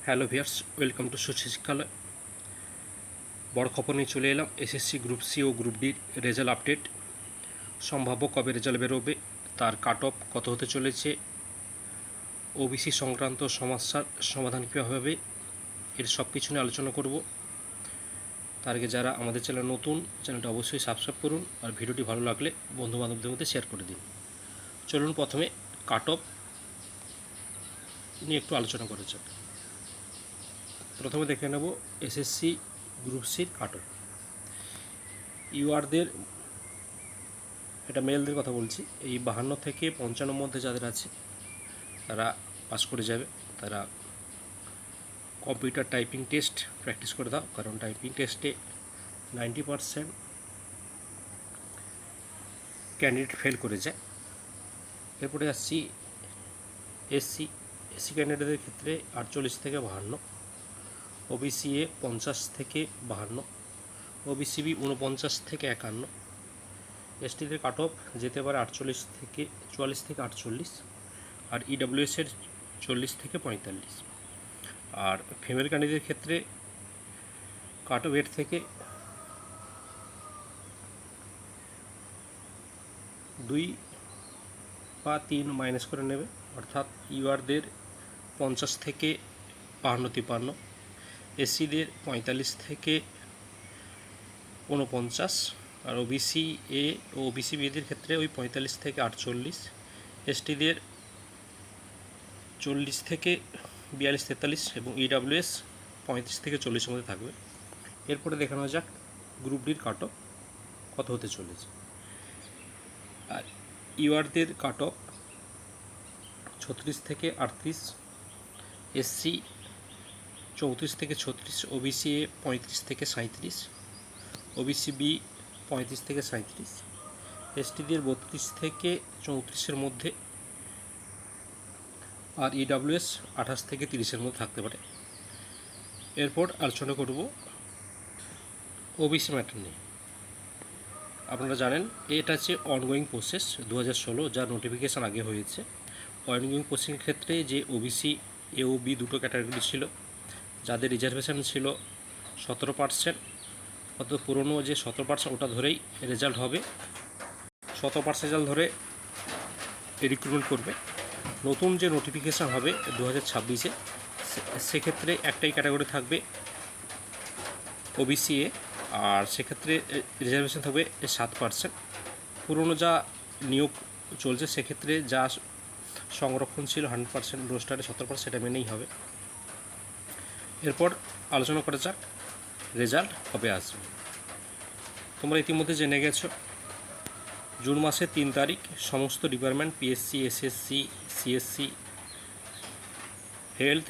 Hello viewers, welcome to Sushi Shikkhaloy. বড় খবর নিয়ে চলে এলাম। এসএসসি গ্রুপ সি ও গ্রুপ ডির রেজাল্ট আপডেট। সম্ভাব্য কবে রেজাল্ট বেরোবে, তার কাট অফ কত হতে চলেছে, ওবিসি সংক্রান্ত সমস্যার সমাধান কীভাবে হবে, এর সব কিছু নিয়ে আলোচনা করব। তার আগে যারা আমাদের চ্যানেল নতুন, চ্যানেলটা অবশ্যই সাবস্ক্রাইব করুন, আর ভিডিওটি ভালো লাগলে বন্ধুবান্ধবদের মধ্যে শেয়ার করে দিন। চলুন প্রথমে কাট অফ নিয়ে একটু আলোচনা করা যাক। প্রথমে দেখে নেব এসএসসি গ্রুপ সির কাট অফ। ইউআরদের, এটা মেলদের কথা বলছি, এই 52 থেকে 55 মধ্যে যাদের আছে তারা পাস করে যাবে। তারা কম্পিউটার টাইপিং টেস্ট প্র্যাকটিস করে দাও, কারণ টাইপিং টেস্টে 90% ক্যান্ডিডেট ফেল করে যায়। এরপরে আসছি এসসি ক্যান্ডিডেটদের ক্ষেত্রে 48 থেকে 52, ওবিসি এ 50 থেকে 52, ওবিসিবি 49 থেকে 51, এসটিদের কাট অফ যেতে পারে 48 থেকে 44 থেকে 48, আর ইডাব্লিউএসের 40 থেকে 45। আর ফিমেল ক্যান্ডিডেটের ক্ষেত্রে কাট অফ 8 থেকে 2 বা 3 মাইনাস করে নেবে, অর্থাৎ ইউআরদের 50 থেকে 52-53, এসসিদের 45 থেকে 49, আর ওবিসি এ ও ওবিসি বিদের ক্ষেত্রে ওই 45 থেকে 48, এসটিদের 40 থেকে 42-43 এবং ইডাব্লিউএস 35 থেকে 40 মধ্যে থাকবে। এরপরে দেখানো যাক গ্রুপ ডির কাট অফ কত হতে চলেছে। আর ইউআরদের কাট অফ 36 থেকে 38, এসসি 34 থেকে 36, ওবিসি এ 35 থেকে 37, ওবিসি বি 35 থেকে 37, এসটিদের 32 থেকে 34-এর মধ্যে, আর ইডাব্লিউএস 28 থেকে 30-এর মধ্যে থাকতে পারে। এরপর আলোচনা করব ওবিসি ম্যাটার নিয়ে। আপনারা জানেন এটা হচ্ছে অনগোয়িং প্রসেস 2016, যার নোটিফিকেশান আগে হয়েছে। অনগোয়িং প্রসেসের ক্ষেত্রে যে ওবিসি এ ও বি দুটো ক্যাটাগরি ছিল, যাদের রিজার্ভেশন ছিল 17%, অর্থাৎ পুরনো যে 17% ওটা ধরেই রেজাল্ট হবে, 17% রেজাল্ট ধরে রিক্রুটমেন্ট করবে। নতুন যে নোটিফিকেশান হবে 2026-এ, সেক্ষেত্রে একটাই ক্যাটাগরি থাকবে ওবিসি এ, আর সেক্ষেত্রে রিজার্ভেশন থাকবে 7%। পুরনো যা নিয়োগ চলছে সেক্ষেত্রে যা সংরক্ষণ ছিল 100% রোস্টারে 17%, সেটা মেনেই হবে। এরপর আলোচনা করা যাক রেজাল্ট কবে আসবে। তোমরা ইতিমধ্যে জেনে গেছো জুন মাসের 3 তারিখ সমস্ত department, PSC, SSC, CSC, health,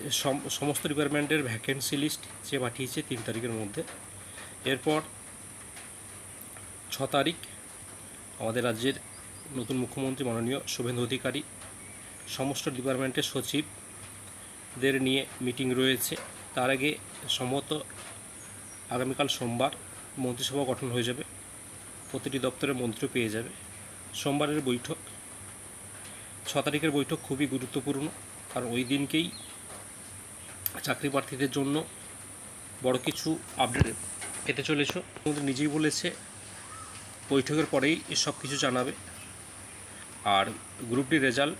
সমস্ত ডিপার্টমেন্টের ভ্যাকেন্সি লিস্ট যে পাঠিয়েছে 3 তারিখের মধ্যে। এরপর 6 তারিখ আমাদের রাজ্যের নতুন মুখ্যমন্ত্রী মাননীয় শুভেন্দু অধিকারী সমস্ত ডিপার্টমেন্টের সচিবদের নিয়ে মিটিং রয়েছে। তার আগে সম্ভবত আগামীকাল সোমবার মন্ত্রিসভা গঠন হয়ে যাবে, প্রতিটি দপ্তরের মন্ত্রী পেয়ে যাবে। সোমবারের বৈঠক, 6 তারিখের বৈঠক খুবই গুরুত্বপূর্ণ, কারণ ওই দিনকেই চাকরি প্রার্থীদের জন্য বড় কিছু আপডেট পেতে চলেছ। নিজেই বলেছে বৈঠকের পরেই সব কিছু জানাবে। আর গ্রুপ ডি রেজাল্ট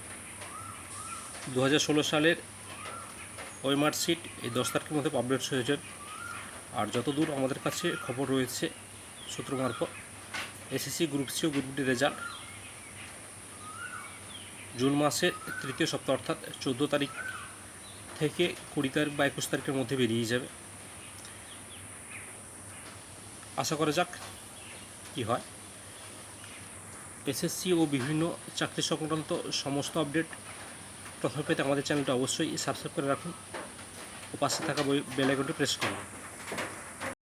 2016 সালের ওই মার্কশিট এই 10 তারিখের মধ্যে আপডেট হয়ে যাবে। আর যতদূর আমাদের কাছে খবর রয়েছে সূত্র মারফত, এসএসসি গ্রুপ সি ও গ্রুপ ডি রেজাল্ট জুন মাসের 3য় সপ্তাহ, অর্থাৎ 14 তারিখ থেকে 20 তারিখ বা 21 তারিখের মধ্যে বেরিয়ে যাবে। আশা করা যাক কি হয়। এসএসসি ও বিভিন্ন চাকরি সংক্রান্ত সমস্ত আপডেট প্রথমে পেতে আমাদের চ্যানেলটা অবশ্যই সাবস্ক্রাইব করে রাখুন ও পাশে থাকা বেল আইকনটি প্রেস করুন।